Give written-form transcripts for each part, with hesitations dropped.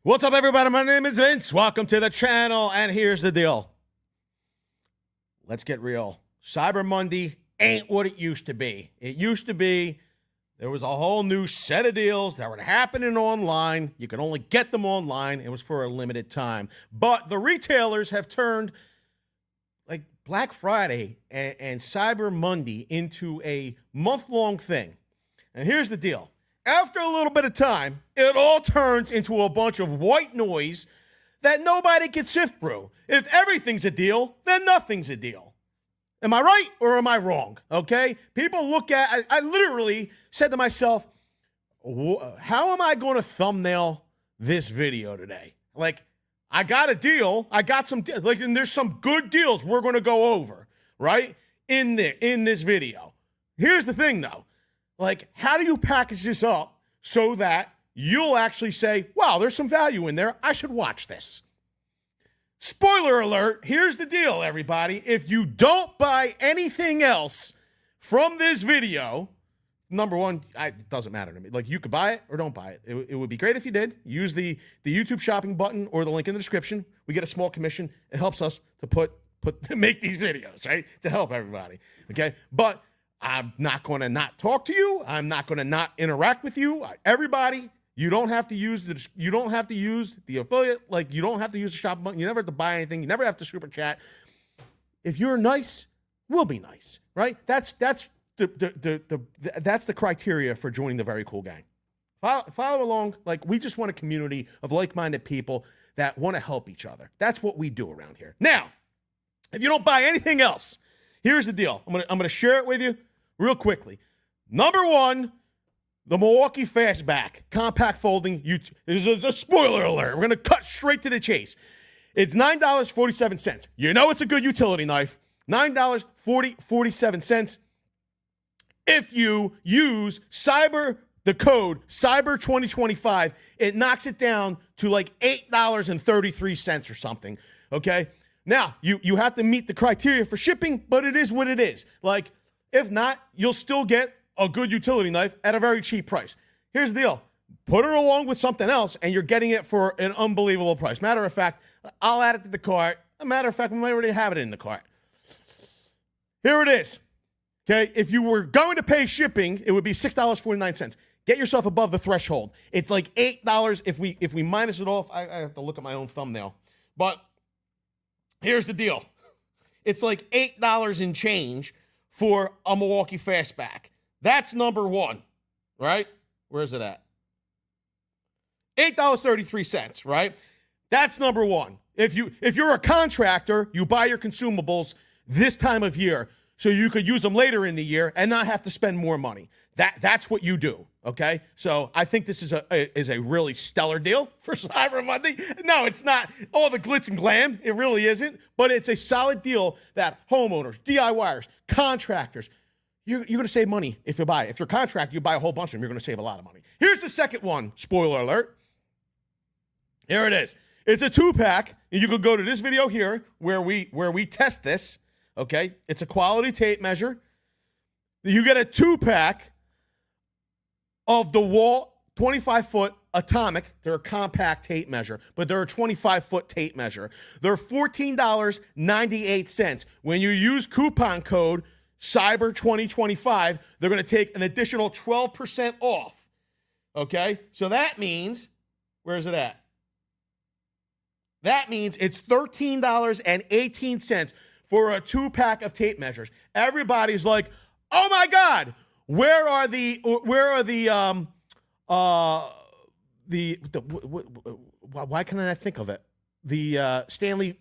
What's up, everybody? My name is Vince. Welcome to the channel, and here's the deal. Let's get real. Cyber Monday ain't what it used to be. It used to be there was a whole new set of deals that were happening online. You could only get them online. It was for a limited time. But the retailers have turned like Black Friday and Cyber Monday into a month-long thing. And here's the deal. After a little bit of time, it all turns into a bunch of white noise that nobody can sift through. If everything's a deal, then nothing's a deal. Am I right or am I wrong? Okay? People look at, I literally said to myself, how am I going to thumbnail this video today? Like, I got a deal. I got some, like, and there's some good deals we're going to go over, right? In this video. Here's the thing, though. Like, how do you package this up so that you'll actually say, wow, there's some value in there. I should watch this. Spoiler alert, here's the deal, everybody. If you don't buy anything else from this video, number one, it doesn't matter to me. Like, you could buy it or don't buy it. It would be great if you did. Use the YouTube shopping button or the link in the description. We get a small commission. It helps us to make these videos, right? To help everybody, okay? But I'm not going to not talk to you. I'm not going to not interact with you. Everybody, you don't have to use the affiliate. Like, you don't have to use the shop button. You never have to buy anything. You never have to super chat. If you're nice, we'll be nice, right? That's the criteria for joining the Very Cool Gang. Follow along. Like, we just want a community of like-minded people that want to help each other. That's what we do around here. Now, if you don't buy anything else, here's the deal. I'm gonna share it with you real quickly. Number one, the Milwaukee Fastback compact folding. There's a spoiler alert. We're gonna cut straight to the chase. It's $9.47. You know it's a good utility knife. $9.47. If you use the code Cyber2025, it knocks it down to like $8.33 or something. Okay. Now, you have to meet the criteria for shipping, but it is what it is. Like, if not, you'll still get a good utility knife at a very cheap price. Here's the deal. Put it along with something else, and you're getting it for an unbelievable price. Matter of fact, I'll add it to the cart. Matter of fact, we might already have it in the cart. Here it is. Okay, if you were going to pay shipping, it would be $6.49. Get yourself above the threshold. It's like $8 if we minus it off. I have to look at my own thumbnail. But here's the deal. It's like $8 in change for a Milwaukee Fastback. That's number one, right? Where's it at? $8.33, right? That's number one. If you're a contractor, you buy your consumables this time of year so you could use them later in the year and not have to spend more money. That's what you do, okay? So I think this is a really stellar deal for Cyber Monday. No, it's not all the glitz and glam. It really isn't. But it's a solid deal that homeowners, DIYers, contractors, you're going to save money if you buy it. If you're a contractor, you buy a whole bunch of them, you're going to save a lot of money. Here's the second one. Spoiler alert. Here it is. It's a 2-pack. And you could go to this video here where we test this, okay? It's a quality tape measure. You get a 2-pack of DeWALT 25-foot atomic. They're a compact tape measure, but they're a 25-foot tape measure. They're $14.98. When you use coupon code Cyber2025, they're going to take an additional 12% off. Okay? So that means, where's it at? That means it's $13.18 for a 2-pack of tape measures. Everybody's like, oh my God, why can I not think of it? The Stanley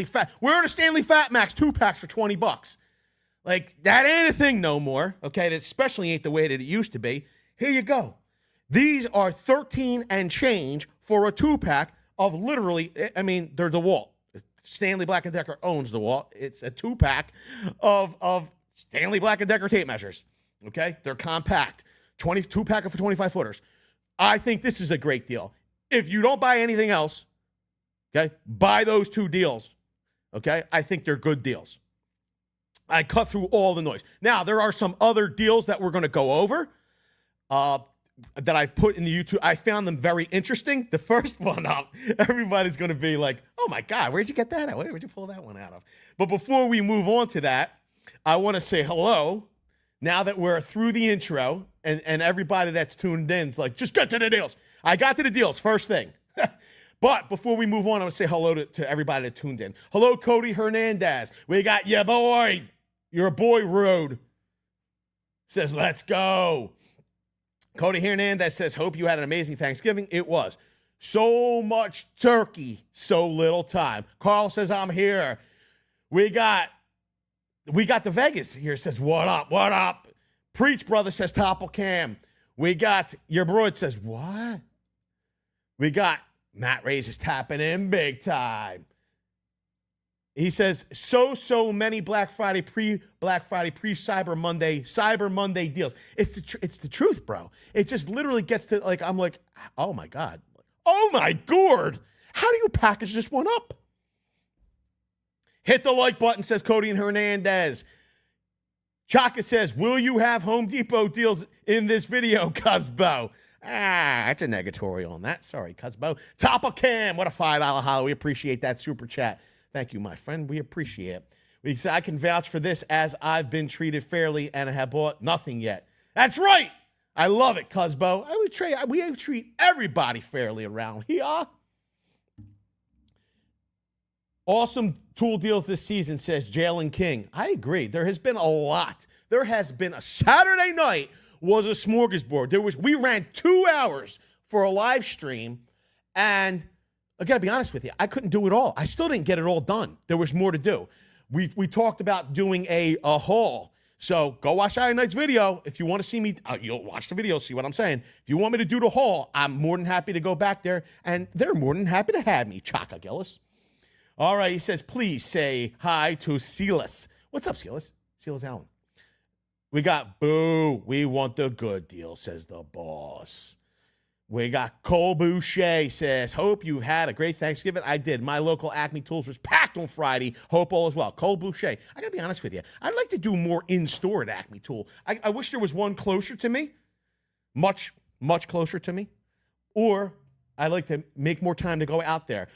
Fat. Where are the Stanley Fat Max 2-packs for $20? Like, that ain't a thing no more. Okay, that especially ain't the way that it used to be. Here you go. These are 13 and change for a 2-pack of literally, I mean, they're DeWALT. Stanley Black & Decker owns DeWALT. It's a 2-pack of Stanley Black & Decker tape measures. Okay? They're compact. 2-pack for 25-footers. I think this is a great deal. If you don't buy anything else, okay, buy those 2 deals. Okay? I think they're good deals. I cut through all the noise. Now, there are some other deals that we're going to go over. that I've put in the YouTube, I found them very interesting. The first one up, everybody's going to be like, oh my God, where'd you get that out? Where'd you pull that one out of? But before we move on to that, I want to say hello. Now that we're through the intro and everybody that's tuned in is like, just get to the deals. I got to the deals, first thing. But before we move on, I want to say hello to everybody that tuned in. Hello, Cody Hernandez. We got your boy, your boy Road. Says, let's go. Cody Hernandez says, hope you had an amazing Thanksgiving. It was. So much turkey, so little time. Carl says, I'm here. We got the Vegas here. Says, what up, what up? Preach, brother, says Topple Cam. We got your broad says, what? We got Matt Reyes is tapping in big time. He says, so many Black Friday, pre-Cyber Monday deals. It's the truth, bro. It just literally gets to, like, I'm like, oh, my God. Oh, my gourd. How do you package this one up? Hit the like button, says Cody and Hernandez. Chaka says, will you have Home Depot deals in this video, Cuzbo? That's a negatory on that. Sorry, Cuzbo. Topple Cam, what a $5 holler. We appreciate that super chat. Thank you, my friend. We appreciate it. We say, I can vouch for this as I've been treated fairly and I have bought nothing yet. That's right. I love it, Cuzbo. We treat everybody fairly around here. Awesome tool deals this season, says Jalen King. I agree. There has been a lot. There has been a Saturday night was a smorgasbord. We ran 2 hours for a live stream, and I got to be honest with you, I couldn't do it all. I still didn't get it all done. There was more to do. We talked about doing a haul. So go watch Saturday night's video. If you want to see me, you'll watch the video, see what I'm saying. If you want me to do the haul, I'm more than happy to go back there, and they're more than happy to have me, Chaka Gillis. All right, he says, please say hi to Silas. What's up, Silas? Silas Allen. We got boo. We want the good deal, says the boss. We got Cole Boucher says, hope you had a great Thanksgiving. I did. My local Acme Tools was packed on Friday. Hope all is well. Cole Boucher. I got to be honest with you. I'd like to do more in-store at Acme Tool. I wish there was one closer to me. Much, much closer to me. Or I like to make more time to go out there.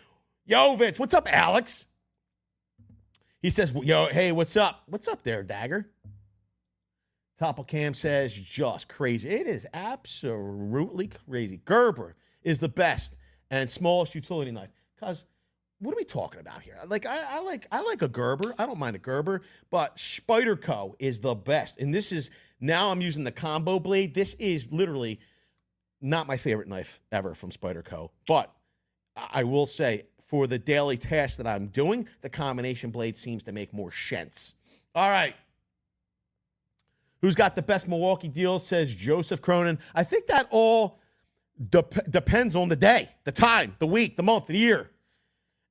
Yo, Vince. What's up, Alex? He says, yo, hey, what's up? What's up there, Dagger? Topple Cam says, just crazy. It is absolutely crazy. Gerber is the best and smallest utility knife. Because what are we talking about here? Like, I like a Gerber. I don't mind a Gerber. But Spyderco is the best. And this is, now I'm using the combo blade. This is literally not my favorite knife ever from Spyderco. But I will say, for the daily tasks that I'm doing, the combination blade seems to make more sense. All right. Who's got the best Milwaukee deals, says Joseph Cronin. I think that all depends on the day, the time, the week, the month, the year.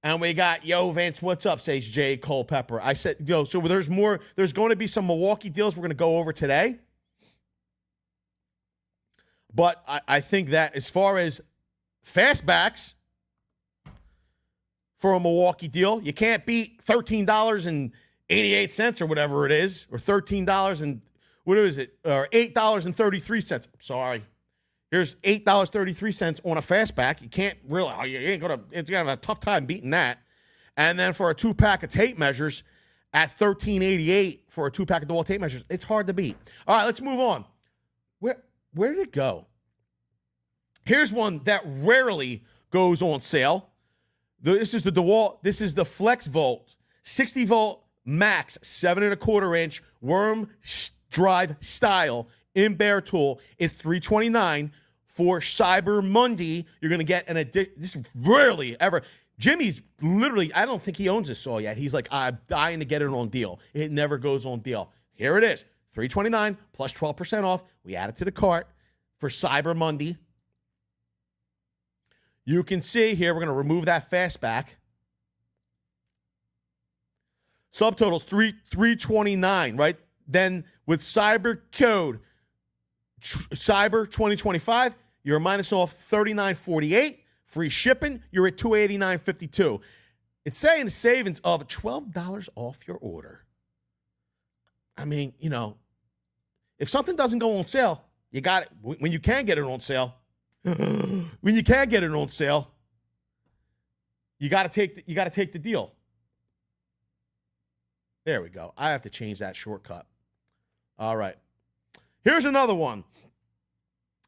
And we got, yo, Vance, what's up, says J. Culpepper. I said, yo, so there's more. There's going to be some Milwaukee deals we're going to go over today. But I think that as far as fastbacks for a Milwaukee deal, you can't beat $13.88 or whatever it is, or $13 and what is it? Or $8.33. Sorry. Here's $8.33 on a fastback. You can't really, it's going to have a tough time beating that. And then for a 2-pack of tape measures at $13.88 for a 2-pack of DeWALT tape measures, it's hard to beat. All right, let's move on. Where did it go? Here's one that rarely goes on sale. This is the DeWALT. This is the Flex Volt 60 volt max 7 1/4 inch worm drive style in bare tool. It's $329 for Cyber Monday. You're going to get an addition. This is rarely ever. Jimmy's literally, I don't think he owns this saw yet. He's like, I'm dying to get it on deal. It never goes on deal. Here it is. $329 plus 12% off. We add it to the cart for Cyber Monday. You can see here, we're going to remove that fastback. Subtotals $329, right? Then with Cyber Code, Cyber 2025, you're minus off $39.48. Free shipping, you're at $289.52. It's saying a savings of $12 off your order. I mean, you know, if something doesn't go on sale, You got it. When you can get it on sale, when you can get it on sale, you got to take the deal. There we go. I have to change that shortcut. All right. Here's another one.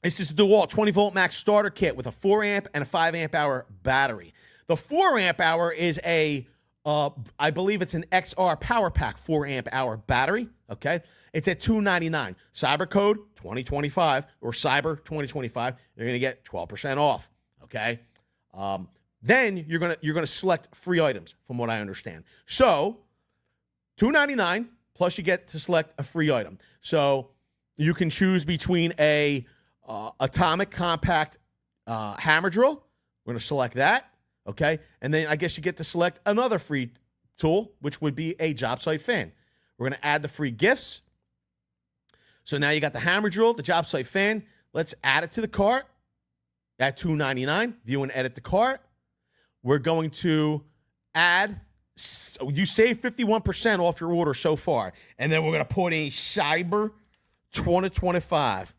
This is the DeWALT 20-volt max starter kit with a 4-amp and a 5-amp hour battery. The 4-amp hour is I believe it's an XR Power Pack 4-amp hour battery, okay? It's at $299. Cyber code 2025 or Cyber 2025, you're going to get 12% off, okay? Then you're going to select free items from what I understand. So, $299 plus you get to select a free item. So, you can choose between a atomic compact hammer drill. We're going to select that. Okay, and then I guess you get to select another free tool, which would be a job site fan. We're going to add the free gifts. So now you got the hammer drill, the job site fan. Let's add it to the cart at $299. View and edit the cart. We're going to add, you save 51% off your order so far. And then we're going to put a Cyber 2025.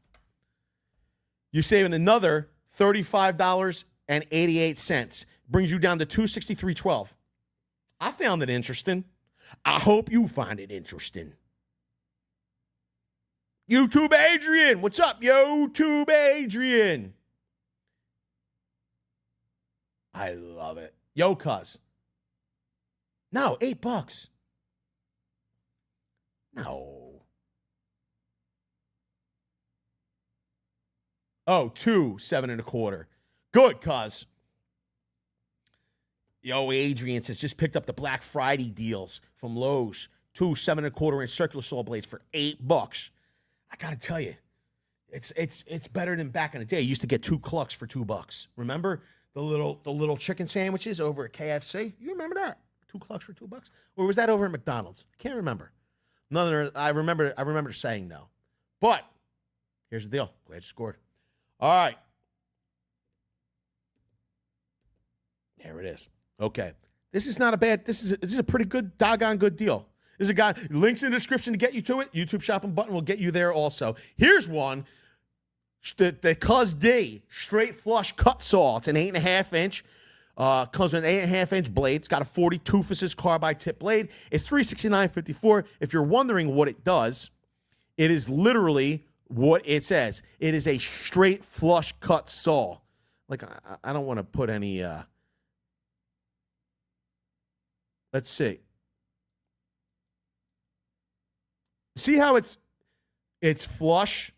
You're saving another $35.88. Brings you down to $263.12. I found it interesting. I hope you find it interesting. YouTube Adrian, what's up, YouTube Adrian? I love it. Yo, cuz. No, $8. No. Oh, 2, 7.25. Good, cuz. Yo, Adrian says, just picked up the Black Friday deals from Lowe's. 2 7.25-inch circular saw blades for $8. I gotta tell you, it's better than back in the day. You used to get 2 clucks for $2. Remember the little chicken sandwiches over at KFC? You remember that? 2 clucks for $2? Or was that over at McDonald's? I can't remember. I remember saying no. But here's the deal. Glad you scored. All right. There it is. Okay. This is not a bad, this is a pretty good, doggone good deal. There's a guy, links in the description to get you to it. YouTube shopping button will get you there also. Here's one, the Cuz D straight flush cut saw. It's an 8.5-inch. Comes with an 8.5-inch blade. It's got a 42 Toothus carbide tip blade. It's $369.54. If you're wondering what it does, it is literally what it says. It is a straight flush cut saw. Like, I don't want to put any, let's see. See how it's flush?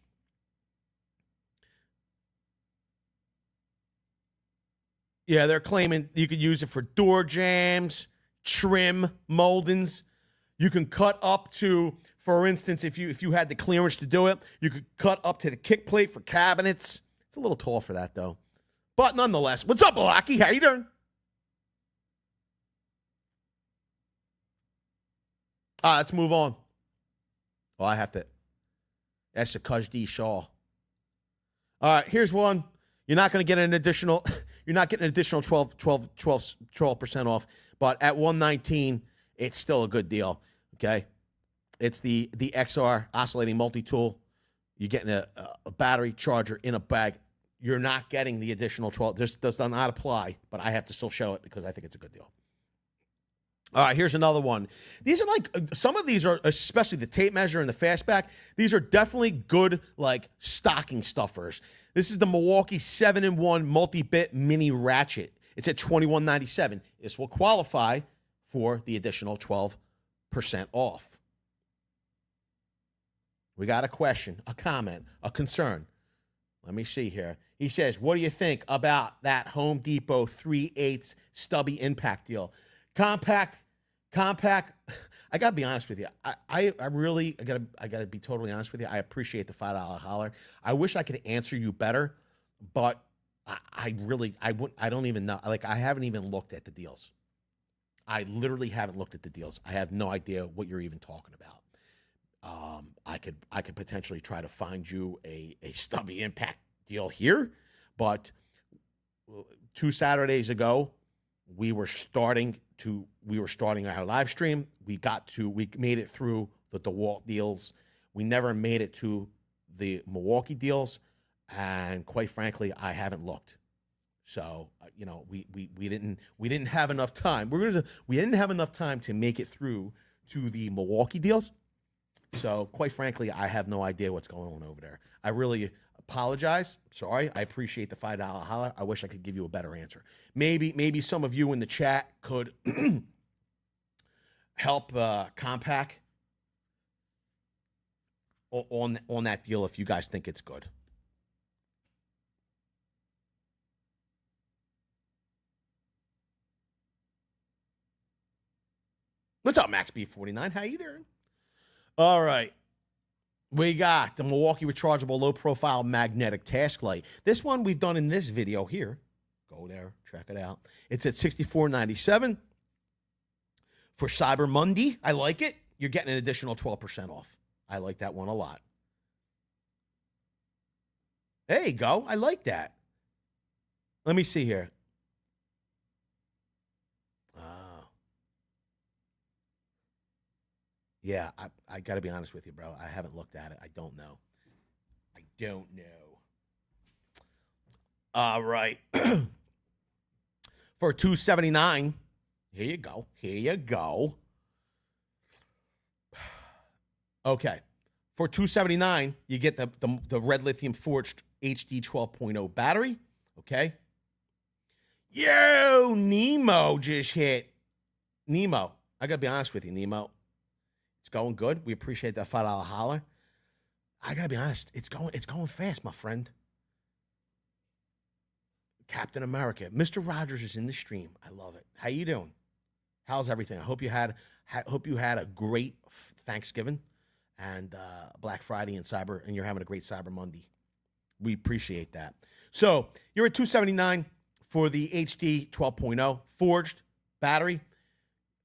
Yeah, they're claiming you could use it for door jambs, trim, moldings. You can cut up to, for instance, if you had the clearance to do it, you could cut up to the kick plate for cabinets. It's a little tall for that, though. But nonetheless, what's up, Milwaukee? How you doing? Let's move on. Oh, I have to. That's a Cuz D Shaw. All right, here's one. You're not going to get an additional. You're not getting an additional 12% off. But at $119, it's still a good deal. Okay, it's the XR oscillating multi-tool. You're getting a battery charger in a bag. You're not getting the additional 12. This does not apply, but I have to still show it because I think it's a good deal. All right, here's another one. These are like, some of these are, especially the tape measure and the fastback, these are definitely good, like, stocking stuffers. This is the Milwaukee 7-in-1 multi-bit mini ratchet. It's at $21.97. This will qualify for the additional 12% off. We got a question, a comment, a concern. Let me see here. He says, what do you think about that Home Depot 3/8 stubby impact deal? Compact. I gotta be honest with you. I gotta be totally honest with you. I appreciate the $5 holler. I wish I could answer you better, but I don't even know. Like, I haven't even looked at the deals. I literally haven't looked at the deals. I have no idea what you're even talking about. I could potentially try to find you a stubby impact deal here, but 2 Saturdays ago, we were starting our live stream. We made it through the DeWALT deals. We never made it to the Milwaukee deals, and quite frankly, I haven't looked. So you know, we didn't have enough time. We didn't have enough time to make it through to the Milwaukee deals. So quite frankly, I have no idea what's going on over there. I really apologize. Sorry. I appreciate the $5 holler. I wish I could give you a better answer. Maybe some of you in the chat could help Compact on that deal if you guys think it's good. What's up, Max B49? How you doing? All right. We got the Milwaukee rechargeable low-profile magnetic task light. This one we've done in this video here. Go there, check it out. It's at $64.97 for Cyber Monday. I like it. You're getting an additional 12% off. I like that one a lot. There you go. I like that. Let me see here. Yeah, I got to be honest with you, bro. I haven't looked at it. I don't know. All right. For $279, here you go. Okay. For $279, you get the red lithium forged HD 12.0 battery. Okay. Yo, Nemo just hit. Nemo, I got to be honest with you, Nemo. It's going good. We appreciate that $5 holler. I gotta be honest. It's going fast, my friend. Captain America, Mr. Rogers is in the stream. I love it. How you doing? How's everything? I hope you had a great Thanksgiving and Black Friday and you're having a great Cyber Monday. We appreciate that. So you're at $279 for the HD 12.0 forged battery.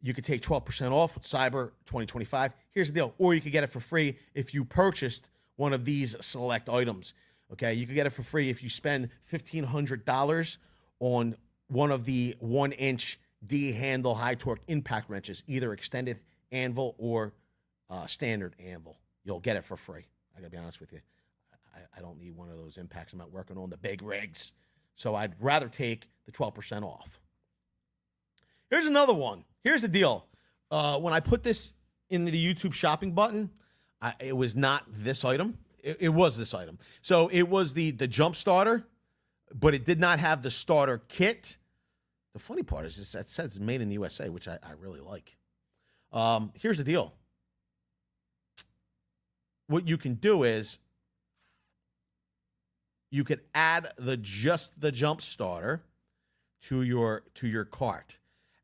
You could take 12% off with Cyber 2025. Here's the deal. Or you could get it for free if you purchased one of these select items. Okay, you could get it for free if you spend $1,500 on one of the 1-inch D-handle high-torque impact wrenches, either extended anvil or standard anvil. You'll get it for free. I got to be honest with you. I don't need one of those impacts. I'm not working on the big rigs. So I'd rather take the 12% off. Here's another one. Here's the deal. When I put this into the YouTube shopping button, it was not this item. It was this item. So it was the jump starter, but it did not have the starter kit. The funny part is it says it's made in the USA, which I really like. Here's the deal. What you can do is you could add just the jump starter to your cart,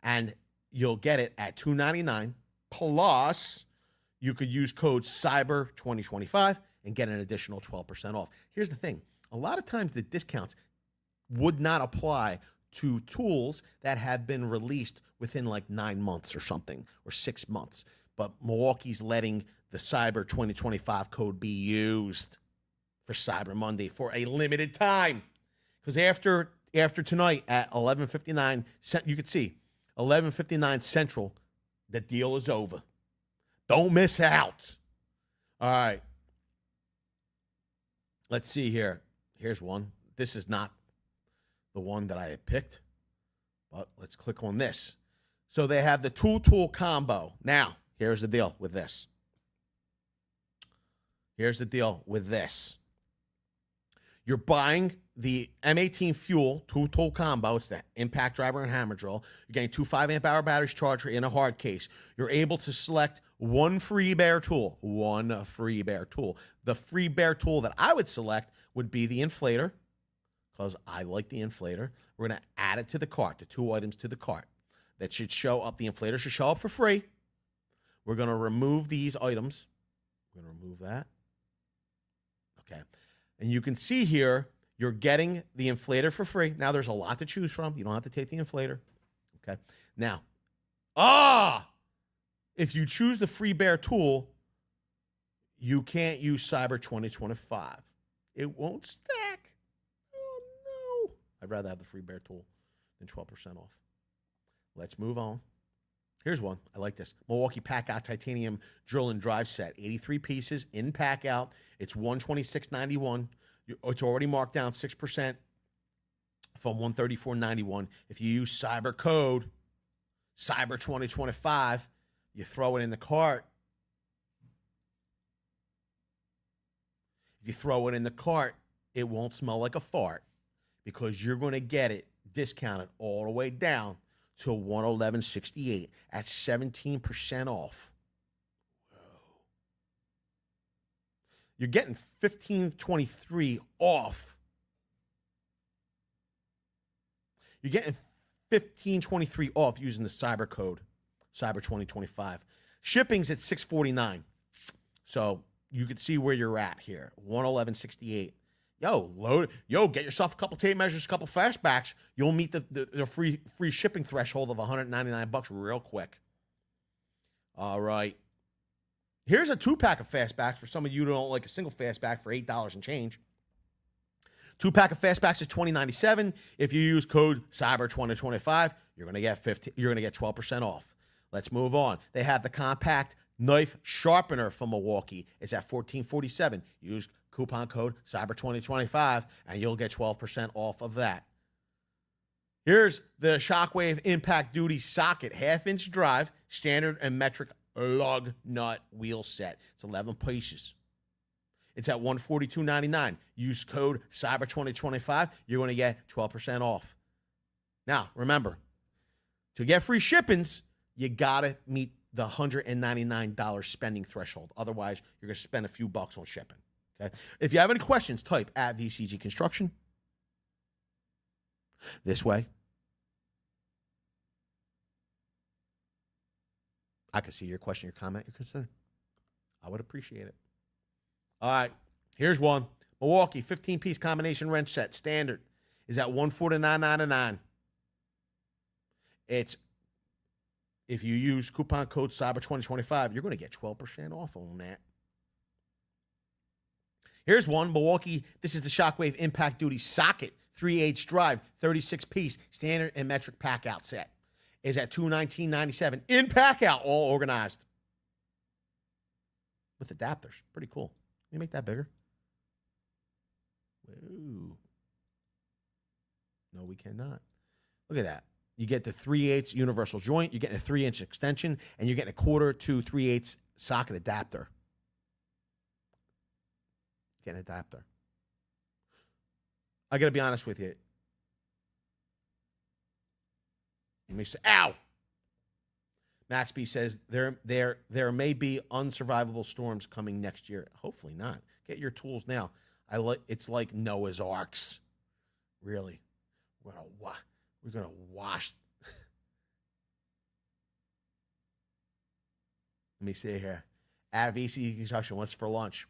and you'll get it at $299. Plus, you could use code CYBER2025 and get an additional 12% off. Here's the thing. A lot of times the discounts would not apply to tools that have been released within like 9 months or something, or 6 months. But Milwaukee's letting the Cyber 2025 code be used for Cyber Monday for a limited time. Because after tonight at 11:59, you could see 11:59 Central, the deal is over. Don't miss out. All right. Let's see here. Here's one. This is not the one that I had picked, but let's click on this. So they have the tool combo. Now, here's the deal with this. You're buying the M18 Fuel tool combo. It's the impact driver and hammer drill. You're getting 2 5-amp-hour batteries charger in a hard case. You're able to select one free bare tool. The free bare tool that I would select would be the inflator, because I like the inflator. We're going to add it to the cart, the 2 items to the cart. That should show up. The inflator should show up for free. We're going to remove these items. We're going to remove that. Okay. And you can see here, you're getting the inflator for free. Now, there's a lot to choose from. You don't have to take the inflator. Okay. Now, if you choose the free bare tool, you can't use Cyber 2025. It won't stack. Oh, no. I'd rather have the free bare tool than 12% off. Let's move on. Here's one. I like this. Milwaukee Pack-Out Titanium Drill and Drive Set. 83 pieces in Pack-Out. It's $126.91. It's already marked down 6% from $134.91. If you use cyber code, Cyber 2025, you throw it in the cart. If you throw it in the cart, it won't smell like a fart because you're going to get it discounted all the way down to $111.68 at 17% off. Whoa. You're getting $15.23 off. You're getting $15.23 off using the cyber code, Cyber 2025. Shipping's at $649. So you can see where you're at here. $111.68. Yo, get yourself a couple tape measures, a couple flashbacks. You'll meet the free shipping threshold of $199 real quick. All right. Here's a 2-pack of fastbacks for some of you who don't like a single fastback for $8 and change. 2-pack of fastbacks is $20.97. If you use code Cyber2025, you're gonna get 12% off. Let's move on. They have the compact knife sharpener from Milwaukee. It's at $14.47. Use coupon code Cyber2025 and you'll get 12% off of that. Here's the Shockwave Impact Duty Socket 1/2-inch drive, standard and metric lug nut wheel set. It's 11 pieces. It's at $142.99. Use code Cyber2025. You're going to get 12% off. Now, remember, to get free shippings, you got to meet the $199 spending threshold. Otherwise, you're going to spend a few bucks on shipping. Okay? If you have any questions, type at VCG Construction. This way. I can see your question, your comment, your concern. I would appreciate it. All right, here's one. Milwaukee 15-piece combination wrench set, standard, is at $149.99. It's, if you use coupon code Cyber2025, you're going to get 12% off on that. Here's one. Milwaukee, this is the Shockwave Impact Duty Socket 3/8 drive, 36-piece, standard and metric pack-out set. Is at $219.97 in pack-out, all organized. With adapters. Pretty cool. Can you make that bigger? Whoa. No, we cannot. Look at that. You get the 3/8 universal joint. You're getting a 3-inch extension, and you're getting a 1/4 to 3/8 socket adapter. Get an adapter. I got to be honest with you. Let me say, ow. Max B says there may be unsurvivable storms coming next year. Hopefully not. Get your tools now. It's like Noah's Arks. Really, we're gonna wash. Let me see here. At VC Construction, what's for lunch?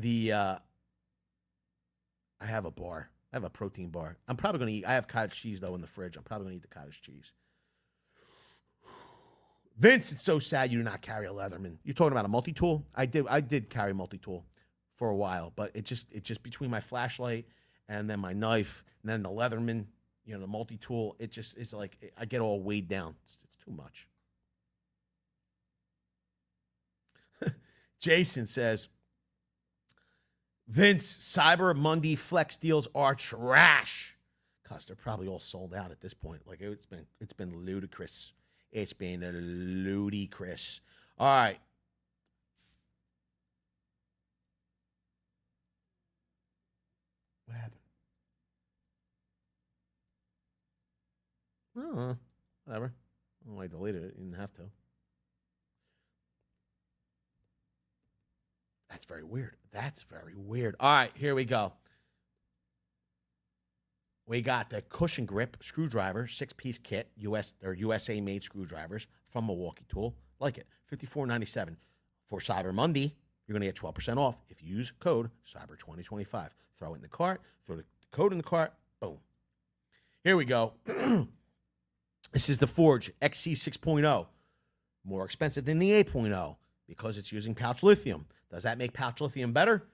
I have a bar. I have a protein bar. I'm probably going to eat. I have cottage cheese, though, in the fridge. I'm probably going to eat the cottage cheese. Vince, it's so sad you do not carry a Leatherman. You're talking about a multi-tool? I did carry a multi-tool for a while, but it just between my flashlight and then my knife and then the Leatherman, the multi-tool, it just is like I get all weighed down. It's too much. Jason says, Vince, Cyber Monday flex deals are trash. Cause they're probably all sold out at this point. Like it's been ludicrous. It's been ludicrous. All right. What happened? Oh, whatever. Oh, I deleted it. You didn't have to. That's very weird. That's very weird. All right, here we go. We got the cushion grip screwdriver, 6-piece kit, USA-made screwdrivers from Milwaukee Tool. Like it, $54.97. For Cyber Monday, you're going to get 12% off if you use code Cyber2025. Throw it in the cart, throw the code in the cart, boom. Here we go. This is the Forge XC 6.0. More expensive than the 8.0 because it's using pouch lithium. Does that make pouch lithium better?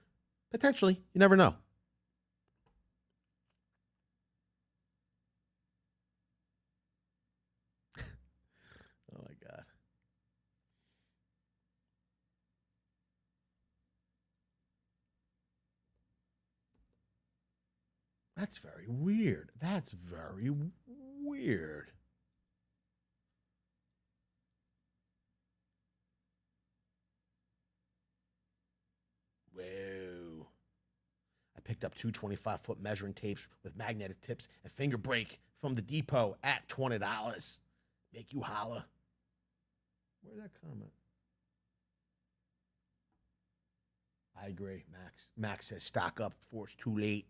Potentially. You never know. That's very weird. That's very weird. Whoa. I picked up two 25-foot measuring tapes with magnetic tips and finger brake from the depot at $20. Make you holla. Where'd that comment? I agree, Max. Max says stock up before it's too late.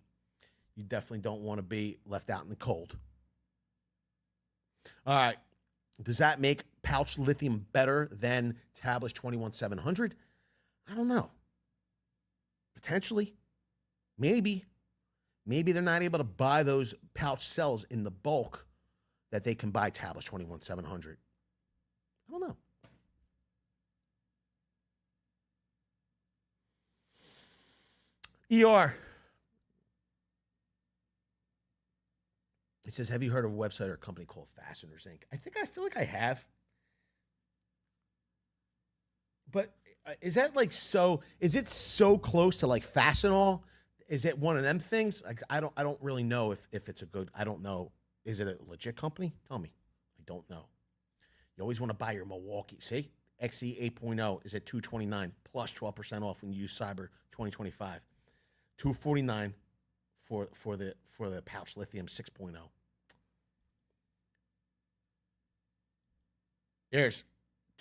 You definitely don't want to be left out in the cold. All right. Does that make pouch lithium better than Tablish 21700? I don't know. Potentially. Maybe. Maybe they're not able to buy those pouch cells in the bulk that they can buy Tablish 21700. I don't know. ER. It says, have you heard of a website or a company called Fasteners Inc.? I feel like I have. But is that like so, is it so close to like Fastenal? Is it one of them things? Like I don't really know if it's a good, I don't know. Is it a legit company? Tell me. I don't know. You always want to buy your Milwaukee. See? XE 8.0 is at $229 plus 12% off when you use Cyber 2025. $249 for the pouch lithium 6.0. Here's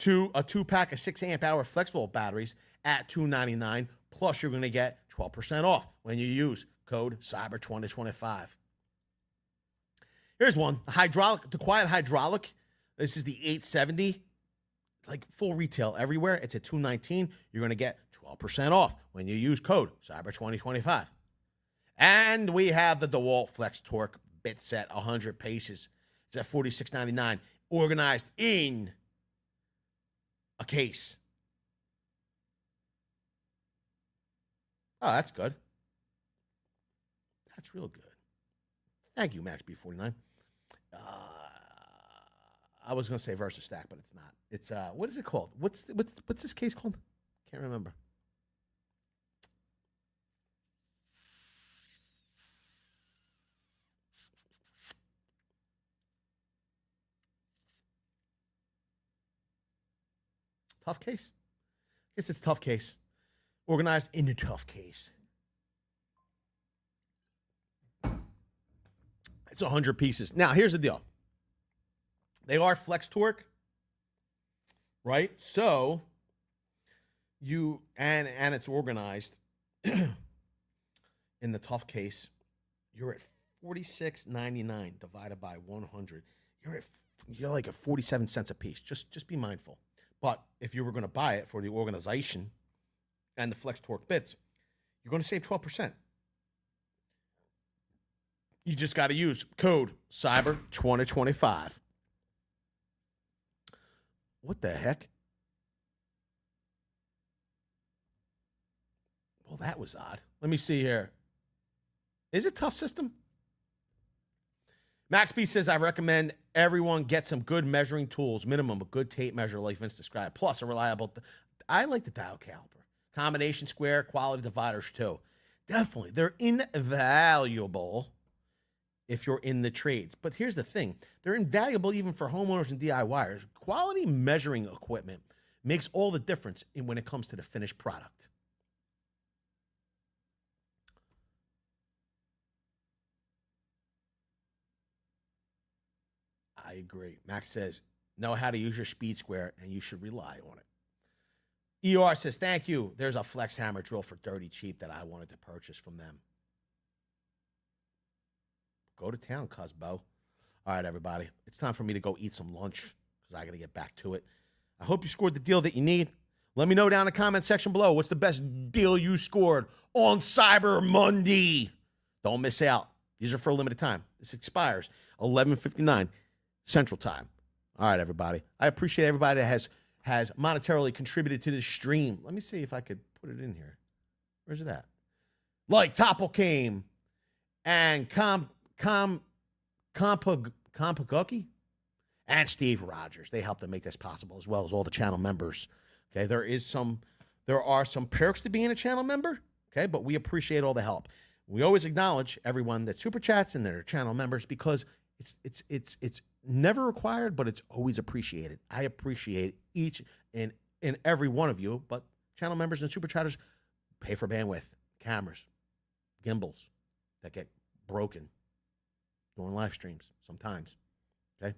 a 2-pack of 6 amp hour flexible batteries at $299. Plus, you're going to get 12% off when you use code Cyber 2025. Here's one, the quiet hydraulic. This is the 870, like full retail everywhere. It's at $219. You're going to get 12% off when you use code Cyber 2025. And we have the DeWALT Flex Torque bit set, 100 paces. It's at $46.99, organized in a case. Oh, that's good. That's real good. Thank you, Max B49. I was going to say Versus Stack, but it's not. It's what is it called? What's this case called? Can't remember. Tough case. I guess it's tough case. Organized in a tough case. It's 100 pieces. Now, here's the deal. They are flex torque, right? So you and it's organized in the tough case. You're at $46.99 divided by 100. You're like at 47 cents a piece. Just be mindful. But if you were going to buy it for the organization and the flex torque bits, you're going to save 12%. You just got to use code Cyber 2025. What the heck? Well, that was odd. Let me see here. Is it Tough System? Max B says, I recommend everyone get some good measuring tools, minimum a good tape measure like Vince described, plus a reliable, I like the dial caliper. Combination square, quality dividers too. Definitely. They're invaluable if you're in the trades. But here's the thing. They're invaluable even for homeowners and DIYers. Quality measuring equipment makes all the difference when it comes to the finished product. I agree. Max says, know how to use your speed square, and you should rely on it. ER says, thank you. There's a flex hammer drill for dirty cheap that I wanted to purchase from them. Go to town, Cusbo. All right, everybody. It's time for me to go eat some lunch because I got to get back to it. I hope you scored the deal that you need. Let me know down in the comment section below. What's the best deal you scored on Cyber Monday? Don't miss out. These are for a limited time. This expires 11:59 Central Time. All right, everybody. I appreciate everybody that has monetarily contributed to this stream. Let me see if I could put it in here. Where's it at? Like Topple came and Compagucky and Steve Rogers. They helped to make this possible, as well as all the channel members. Okay, there are some perks to being a channel member. Okay, but we appreciate all the help. We always acknowledge everyone that super chats and their channel members because it's never required, but it's always appreciated. I appreciate each and every one of you, but channel members and super chatters pay for bandwidth, cameras, gimbals that get broken during live streams sometimes. Okay?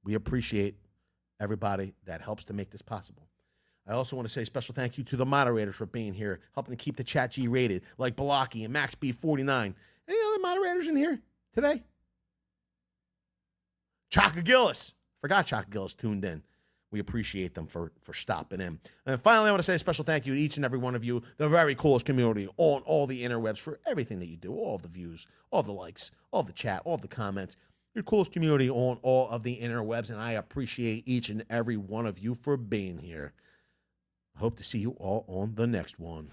We appreciate everybody that helps to make this possible. I also want to say a special thank you to the moderators for being here, helping to keep the chat G rated, like Milwaukee and MaxB49. Any other moderators in here today? Chaka Gillis. Forgot Chaka Gillis tuned in. We appreciate them for stopping in. And finally, I want to say a special thank you to each and every one of you, the very coolest community on all the interwebs, for everything that you do, all of the views, all of the likes, all of the chat, all of the comments. Your coolest community on all of the interwebs, and I appreciate each and every one of you for being here. I hope to see you all on the next one.